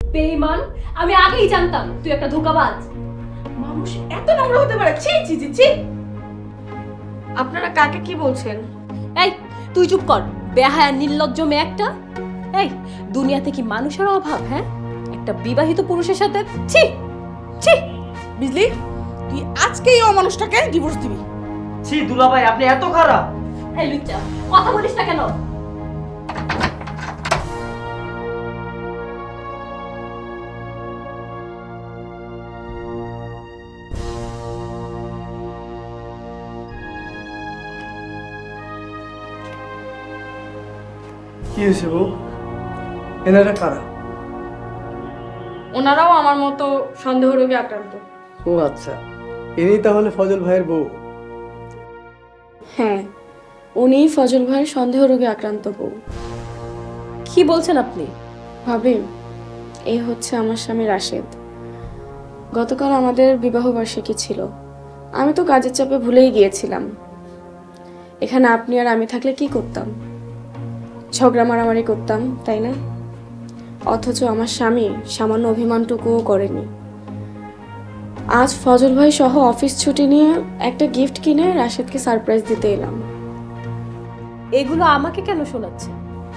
বেঈমান, আমি আগেই জানতাম তুই একটা ধোঁকাবাজ। মানুষ এত নোংরা হতে পারে? ছি ছি ছি ছি। আপনারা কাকে কি বলছেন? এই তুই চুপ কর, বেহায়া নির্লজ্জ মেয়ে একটা। এই দুনিয়াতে কি মানুষের অভাব? হ্যাঁ, একটা বিবাহিত পুরুষের সাথে? ছি ছি। বুঝলি, তুই আজকেই ও মানুষটাকে ডিভোর্স দিবি। ছি দুলাভাই, আপনি এত খারাপ। এই লুচ্চা, কথা বলিস না কেন? কি হয়েছে বউ? এনারা কারা? ওনারাও আমার মতো সন্দেহ রোগে আক্রান্ত। ও আচ্ছা, ইনি তাহলে ফজল ভাইয়ের বউ? হ্যাঁ, উনিই ফজল ভাইয়ের সন্দেহ রোগে আক্রান্ত বউ। কি বলছেন আপনি? ভাবি, এই হচ্ছে আমার স্বামী রাশেদ। গতকাল আমাদের বিবাহ বার্ষিকী ছিল। আমি তো কাজের চাপে ভুলেই গিয়েছিলাম। এখানে আপনি আর আমি থাকলে কি করতাম? ঝগড়া মারামারি করতাম, তাই না? অথচ আমার স্বামী সামান্য অভিমানটুকুও করেনি। আজ ফজল ভাই সহ অফিস ছুটি নিয়ে একটা গিফট কিনে রাশেদকে সারপ্রাইজ দিতে এলাম। এগুলো আমাকে কেন শোনাচ্ছে?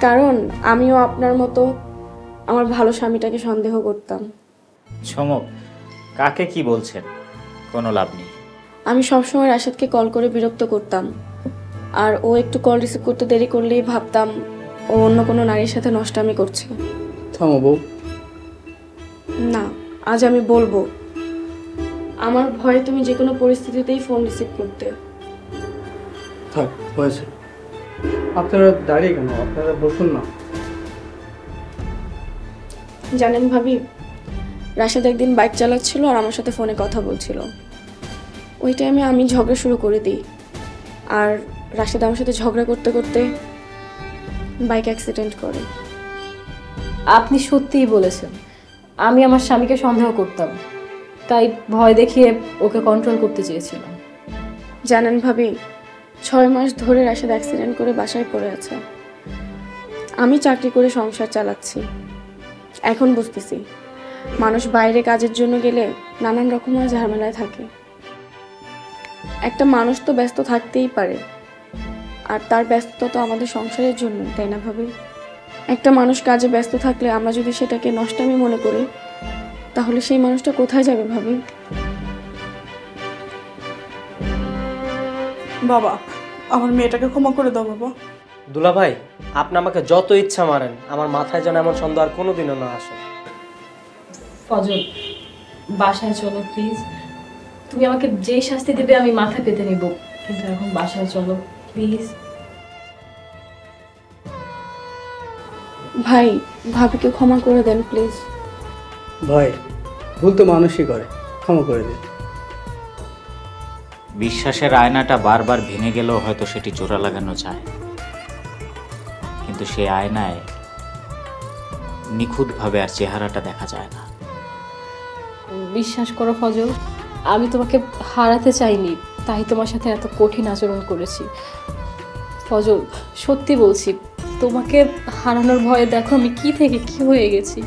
কারণ আমিও আপনার মতো আমার ভালো স্বামীটাকে সন্দেহ করতাম। চমক, কাকে কি বলছেন? কোনো লাভ নেই। আমি সবসময় রাশেদকে কল করে বিরক্ত করতাম, আর ও একটু কল রিসিভ করতে দেরি করলেই ভাবতাম ও অন্য কোনো নারীর সাথে নষ্টামি করছে। থামো বউ। না, আজ আমি বলবো। আমার ভয়ে তুমি যে কোনো পরিস্থিতিতেই ফোন রিসিভ করতে। থাক, হয়েছে। আপনারা দাঁড়িয়ে কেন? আপনারা বসুন না। জানেন ভাবি, রাশেদ একদিন বাইক চালাচ্ছিল আর আমার সাথে ফোনে কথা বলছিল। ওই টাইমে আমি ঝগড়া শুরু করে দিই, আর রাশেদ আমার সাথে ঝগড়া করতে করতে বাইক অ্যাক্সিডেন্ট করে। আপনি সত্যিই বলেছেন, আমি আমার স্বামীকে সন্দেহ করতাম, তাই ভয় দেখিয়ে ওকে কন্ট্রোল করতে চেয়েছিলাম। জানেন ভাবি, 6 মাস ধরে রাশেদ অ্যাক্সিডেন্ট করে বাসায় পড়ে আছে। আমি চাকরি করে সংসার চালাচ্ছি। এখন বুঝতেছি, মানুষ বাইরে কাজের জন্য গেলে নানান রকমের ঝামেলায় থাকে। একটা মানুষ তো ব্যস্ত থাকতেই পারে, আর তার ব্যস্ততা তো আমাদের সংসারের জন্য, তাই না ভাবি? একটা মানুষ কাজে ব্যস্ত থাকলে আমরা যদি সেটাকে নষ্টামি মনে করি, তাহলে সেই মানুষটা কোথায় যাবে ভাবি? বাবা, আমার মেয়েটাকে ক্ষমা করে দাও বাবা। দুলাভাই, আপনি আমাকে যত ইচ্ছা মারেন, আমার মাথায় যেন এমন সন্দেহ আর কোনোদিনও না আসে। ফজল, বাসায় চলো প্লিজ। তুমি আমাকে যে শাস্তি দেবে আমি মাথা পেতে নিব, কিন্তু এখন বাসায় চলো প্লিজ। ভাই, ভাবিকে ক্ষমা করে দেন প্লিজ। ভাই, ভুল তো মানুষই করে, ক্ষমা করে দিন। বিশ্বাসের আয়নাটা বারবার ভেঙে গেলেও হয়তো সেটি জোড়া লাগানো যায়, কিন্তু সেই আয়নায় নিখুঁতভাবে আর চেহারাটা দেখা যায় না। বিশ্বাস করো ফজল, আমি তোমাকে হারাতে চাইনি, তাই তোমার সাথে এত কঠিন আচরণ করেছি। ফজল, সত্যি বলছি, তোমাকে হারানোর ভয়ে দেখো আমি কি থেকে কি হয়ে গেছি।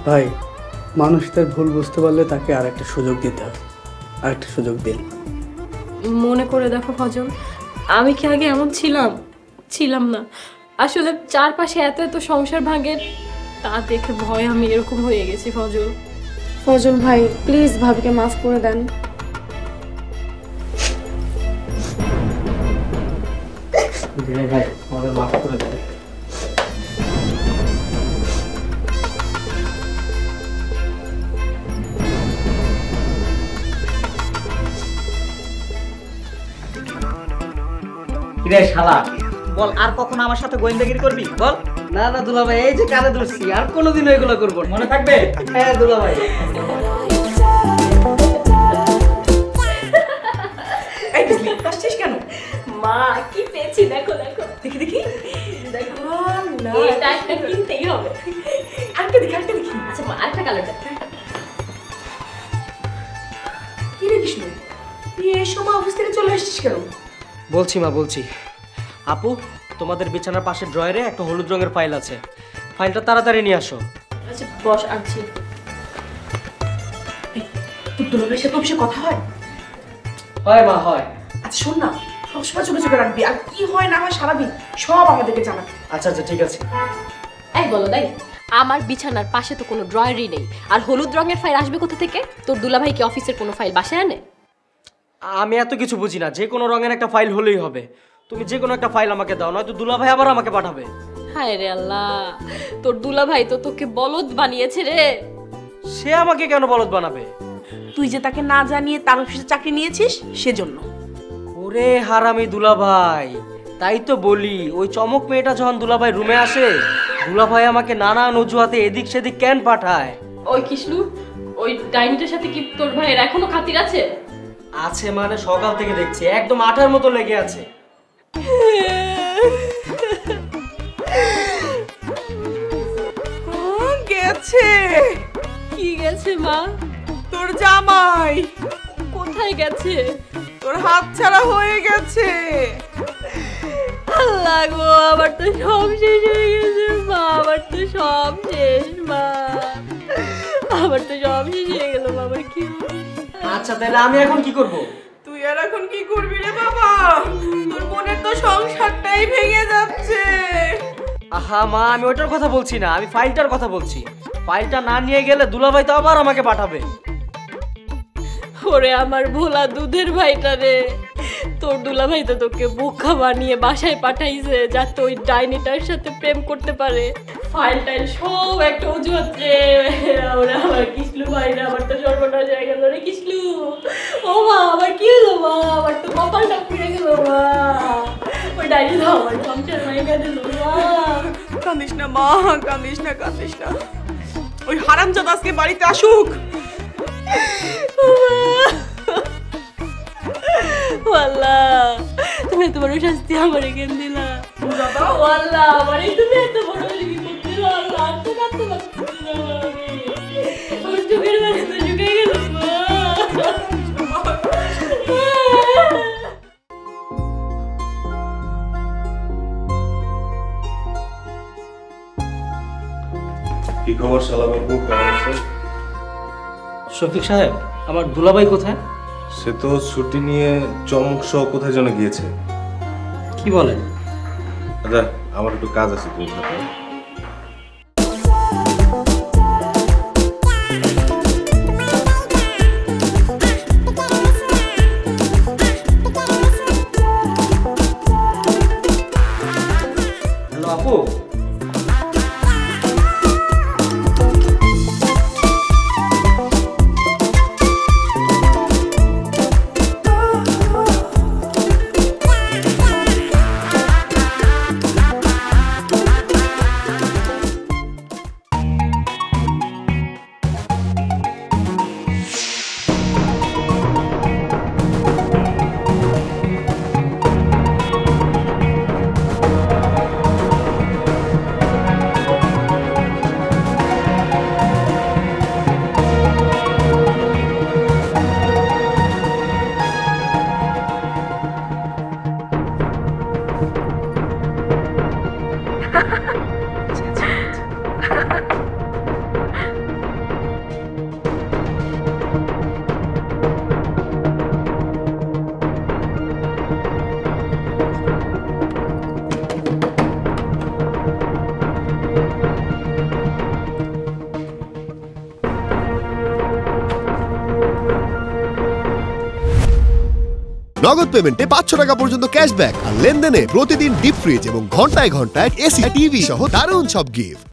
ভাই, মানুষ তার ভুল বুঝতে পারলে তাকে আর একটা সুযোগ দিতে হবে। আর একটা সুযোগ দিন। মনে করে দেখো ফজল, আমি কি আগে এমন ছিলাম? ছিলাম না। আসলে চারপাশে এত এত সংসার ভাঙে, তা দেখে ভয় আমি এরকম হয়ে গেছি। ফজল, ফজল ভাই, প্লিজ ভাবিকে মাফ করে দেন। ভাই, আমাদের মাফ করে দেন। কিরে শালা, বল আর কখনো আমার সাথে গোয়েন্দাগিরি করবি? বল। না না দুলাভাই, এই যে কানে ধরছি, আর কোনোদিনও এগুলো করবো না। মনে থাকবে? হ্যাঁ দুলাভাই। এই বুঝলি, হাসছিস কেন? মা কি পেয়েছি দেখো দেখো। দেখি দেখি। দেখো না, এটা একটা কিনতেই হবে। আরেকটা দেখি, আরেকটা দেখি। আচ্ছা মা, আরেকটা কালার দেখ। কি রে কৃষ্ণ, তুই এই সময় অফিস থেকে চলে এসেছিস কেন? বলছি মা, বলছি। আপু, তোমাদের বিছানার পাশে ড্রয়ারে একটা হলুদ রঙের ফাইল আছে, ফাইলটা তাড়াতাড়ি নিয়ে আসো। আচ্ছা বস, আনছি। তোর দুলাভাইয়ের সাথে অফিসে কথা হয়? হয় মা হয়। আচ্ছা শোন না, সবসময় চোখে চোখে রাখবি, আর কি হয় না হয় সারাদিন সব আমাদেরকে জানাবি। আচ্ছা আচ্ছা ঠিক আছে। এই বলো তাই, আমার বিছানার পাশে তো কোনো ড্রয়ারই নেই, আর হলুদ রঙের ফাইল আসবে কোথা থেকে? তোর দুলাভাই কি অফিসের কোনো ফাইল বাসায় আনে? আমি এত কিছু বুঝি না, যে কোনো রঙের একটা ফাইল হলেই হবে। তুমি যে কোনো একটা ফাইল আমাকে দাও, নয়তো দুলাভাই আবার আমাকে পাঠাবে। হায় রে আল্লাহ, তোর দুলাভাই তো তোকে বলদ বানিয়েছে রে। সে আমাকে কেন বলদ বানাবে? তুই যে তাকে না জানিয়ে তার অফিসে চাকরি নিয়েছিস সেজন্য। ওরে হারামি দুলাভাই, তাই তো বলি, ওই চমক মেয়েটা যখন দুলাভাই রুমে আসে, দুলাভাই আমাকে নানান অজুহাতে এদিক সেদিক কেন পাঠায়। ওই কৃষ্ণু, ওই ডাইনিটার সাথে কি তোর ভাইয়ের এখনো খাতির আছে? আছে মানে সকাল থেকে দেখছি একদম আঠার মতো লেগে আছে। গেছে। কি গেছে মা? তোর জামাই কোথায় গেছে? তোর হাত ছাড়া হয়ে গেছে। আল্লাহ গো, আমার তো সব শেষ হয়ে গেছে মা, আমার তো সব শেষ মা, আমার তো সব শেষ হয়ে গেল মা, আমার কি হবে? আচ্ছা তাহলে আমি এখন কি করব? তুই আর এখন কি করবি রে বাবা? তোর বোনের তো সংসারটাই ভেঙে যাচ্ছে। আহা মা, আমি ওইটার কথা বলছি না, আমি ফাইলটার কথা বলছি। ফাইলটা না নিয়ে গেলে দুলাভাই তো আবার আমাকে পাঠাবে। ওরে আমার ভোলা দুধের ভাইটা রে, তোর দুলাভাই তো তোকে বোকা বানিয়ে বাসায় পাঠাইছে যাতে ওই ডাইনিটার সাথে প্রেম করতে পারে। ফাইল টাইল সব একটা অজুহাত রে। ওরে আমার কৃষ্ণু ভাইরা, আমার তো সর্বনাশ হয়ে গেল রে কৃষ্ণু। ও মা, আমার কি হলো মা? আমার তো কপালটা পুড়ে গেল মা। ওই ডাইনি তো আমার সংসার ভেঙে দিল মা। কাঁদিস না মা, কাঁদিস না, কাঁদিস না। ওই হারামজাদা আজকে বাড়িতে আসুক। আল্লাহ, তুমি এত বড় শাস্তি আমার কেন দিলা? আল্লাহ, আমার তুমি এত বড় বিপদ দিল। আল্লাহ, তো কাঁদতে পারছি না আমি। আমার চোখের পানি তো শুকিয়ে গেল মা। কি খবর শালা বাবু, কেমন আছেন? শফিক সাহেব, আমার দুলাভাই কোথায়? সে তো ছুটি নিয়ে চমক সহ কোথায় যেন গিয়েছে। কি বলেন? আচ্ছা, আমার একটু কাজ আছে তোর সাথে। হ্যালো আপু। নগদ পেমেন্টে 500 টাকা পর্যন্ত ক্যাশব্যাক আর লেনদেনে প্রতিদিন ডিপ ফ্রিজ এবং ঘন্টায় ঘন্টায় এসি টিভি সহ দারুণ সব গিফট।